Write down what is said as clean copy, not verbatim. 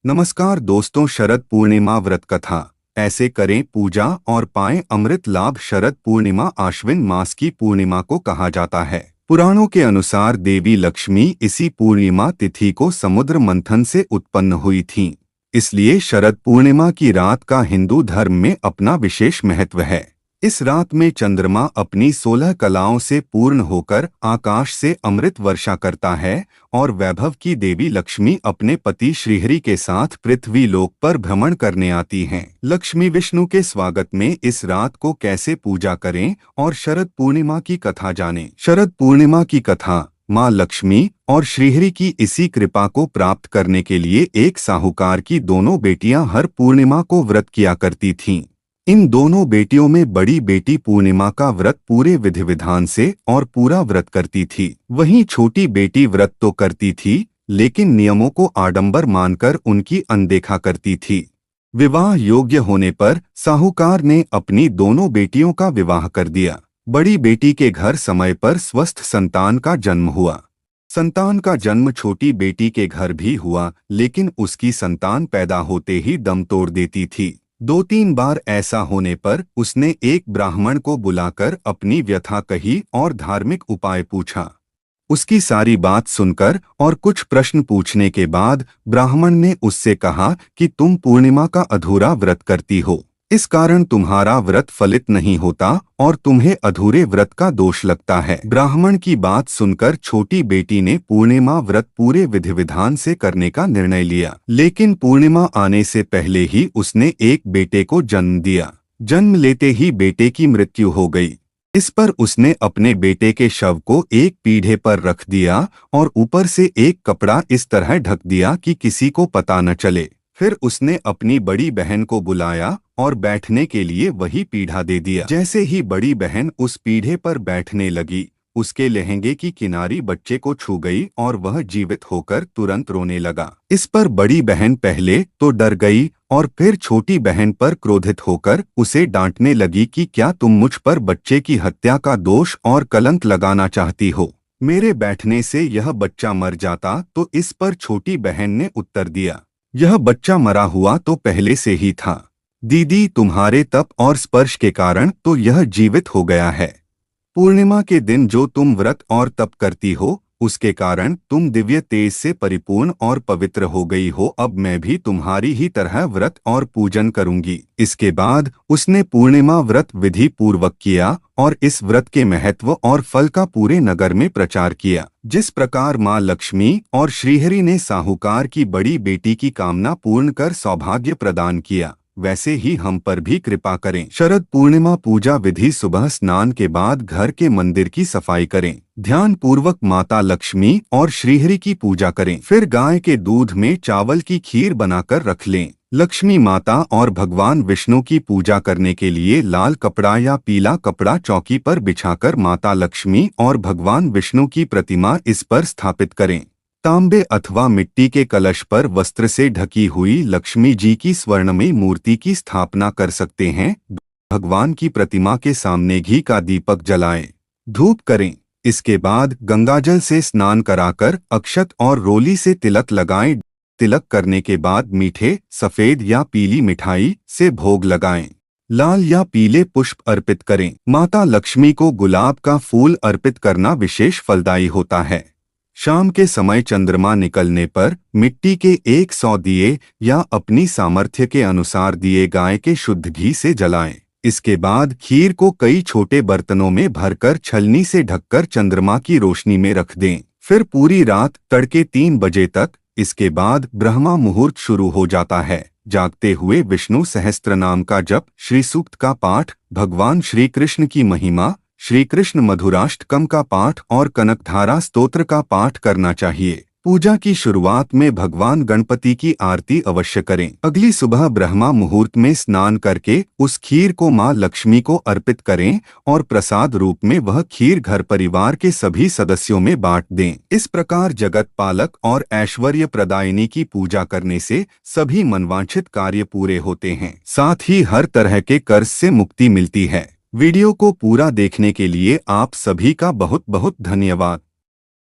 नमस्कार दोस्तों, शरद पूर्णिमा व्रत कथा। ऐसे करें पूजा और पाएं अमृत लाभ। शरद पूर्णिमा आश्विन मास की पूर्णिमा को कहा जाता है। पुराणों के अनुसार देवी लक्ष्मी इसी पूर्णिमा तिथि को समुद्र मंथन से उत्पन्न हुई थीं। इसलिए शरद पूर्णिमा की रात का हिंदू धर्म में अपना विशेष महत्व है। इस रात में चंद्रमा अपनी 16 कलाओं से पूर्ण होकर आकाश से अमृत वर्षा करता है और वैभव की देवी लक्ष्मी अपने पति श्रीहरि के साथ पृथ्वी लोक पर भ्रमण करने आती हैं। लक्ष्मी विष्णु के स्वागत में इस रात को कैसे पूजा करें और शरद पूर्णिमा की कथा जानें। शरद पूर्णिमा की कथा। माँ लक्ष्मी और श्रीहरि की इसी कृपा को प्राप्त करने के लिए एक साहूकार की दोनों बेटियां हर पूर्णिमा को व्रत किया करती थीं। इन दोनों बेटियों में बड़ी बेटी पूर्णिमा का व्रत पूरे विधि विधान से और पूरा व्रत करती थी। वहीं छोटी बेटी व्रत तो करती थी, लेकिन नियमों को आडंबर मानकर उनकी अनदेखा करती थी। विवाह योग्य होने पर साहूकार ने अपनी दोनों बेटियों का विवाह कर दिया। बड़ी बेटी के घर समय पर स्वस्थ संतान का जन्म हुआ। संतान का जन्म छोटी बेटी के घर भी हुआ, लेकिन उसकी संतान पैदा होते ही दम तोड़ देती थी। 2-3 बार ऐसा होने पर उसने एक ब्राह्मण को बुलाकर अपनी व्यथा कही और धार्मिक उपाय पूछा। उसकी सारी बात सुनकर और कुछ प्रश्न पूछने के बाद ब्राह्मण ने उससे कहा कि तुम पूर्णिमा का अधूरा व्रत करती हो, इस कारण तुम्हारा व्रत फलित नहीं होता और तुम्हें अधूरे व्रत का दोष लगता है। ब्राह्मण की बात सुनकर छोटी बेटी ने पूर्णिमा व्रत पूरे विधि विधान से करने का निर्णय लिया, लेकिन पूर्णिमा आने से पहले ही उसने एक बेटे को जन्म दिया। जन्म लेते ही बेटे की मृत्यु हो गई। इस पर उसने अपने बेटे के शव को एक पीढ़े पर रख दिया और ऊपर से एक कपड़ा इस तरह ढक दिया कि किसी को पता न चले। फिर उसने अपनी बड़ी बहन को बुलाया और बैठने के लिए वही पीढ़ा दे दिया। जैसे ही बड़ी बहन उस पीढ़े पर बैठने लगी, उसके लहंगे की किनारी बच्चे को छू गई और वह जीवित होकर तुरंत रोने लगा। इस पर बड़ी बहन पहले तो डर गई और फिर छोटी बहन पर क्रोधित होकर उसे डांटने लगी कि क्या तुम मुझ पर बच्चे की हत्या का दोष और कलंक लगाना चाहती हो? मेरे बैठने से यह बच्चा मर जाता। तो इस पर छोटी बहन ने उत्तर दिया, यह बच्चा मरा हुआ तो पहले से ही था दीदी, तुम्हारे तप और स्पर्श के कारण तो यह जीवित हो गया है। पूर्णिमा के दिन जो तुम व्रत और तप करती हो, उसके कारण तुम दिव्य तेज से परिपूर्ण और पवित्र हो गई हो। अब मैं भी तुम्हारी ही तरह व्रत और पूजन करूंगी। इसके बाद उसने पूर्णिमा व्रत विधि पूर्वक किया और इस व्रत के महत्व और फल का पूरे नगर में प्रचार किया। जिस प्रकार माँ लक्ष्मी और श्रीहरि ने साहूकार की बड़ी बेटी की कामना पूर्ण कर सौभाग्य प्रदान किया, वैसे ही हम पर भी कृपा करें। शरद पूर्णिमा पूजा विधि। सुबह स्नान के बाद घर के मंदिर की सफाई करें। ध्यान पूर्वक माता लक्ष्मी और श्रीहरि की पूजा करें। फिर गाय के दूध में चावल की खीर बनाकर रख लें। लक्ष्मी माता और भगवान विष्णु की पूजा करने के लिए लाल कपड़ा या पीला कपड़ा चौकी पर बिछाकर माता लक्ष्मी और भगवान विष्णु की प्रतिमा इस पर स्थापित करें। तांबे अथवा मिट्टी के कलश पर वस्त्र से ढकी हुई लक्ष्मी जी की स्वर्णमयी मूर्ति की स्थापना कर सकते हैं। भगवान की प्रतिमा के सामने घी का दीपक जलाएं, धूप करें। इसके बाद गंगाजल से स्नान कराकर अक्षत और रोली से तिलक लगाएं। तिलक करने के बाद मीठे, सफेद या पीली मिठाई से भोग लगाएं। लाल या पीले पुष्प अर्पित करें। माता लक्ष्मी को गुलाब का फूल अर्पित करना विशेष फलदायी होता है। शाम के समय चंद्रमा निकलने पर मिट्टी के 100 दिए या अपनी सामर्थ्य के अनुसार दिए गाय के शुद्ध घी से जलाएं। इसके बाद खीर को कई छोटे बर्तनों में भरकर छलनी से ढककर चंद्रमा की रोशनी में रख दें। फिर पूरी रात तड़के 3 बजे तक। इसके बाद ब्रह्मा मुहूर्त शुरू हो जाता है। जागते हुए विष्णु सहस्त्र नाम का जप, श्री सूक्त का पाठ, भगवान श्री कृष्ण की महिमा, श्री कृष्ण मधुराष्टकम का पाठ और कनकधारा स्तोत्र का पाठ करना चाहिए। पूजा की शुरुआत में भगवान गणपति की आरती अवश्य करें। अगली सुबह ब्रह्मा मुहूर्त में स्नान करके उस खीर को माँ लक्ष्मी को अर्पित करें और प्रसाद रूप में वह खीर घर परिवार के सभी सदस्यों में बांट दें। इस प्रकार जगत पालक और ऐश्वर्य प्रदायिनी की पूजा करने से सभी मनवांछित कार्य पूरे होते हैं, साथ ही हर तरह के कर्ज से मुक्ति मिलती है। वीडियो को पूरा देखने के लिए आप सभी का बहुत बहुत धन्यवाद।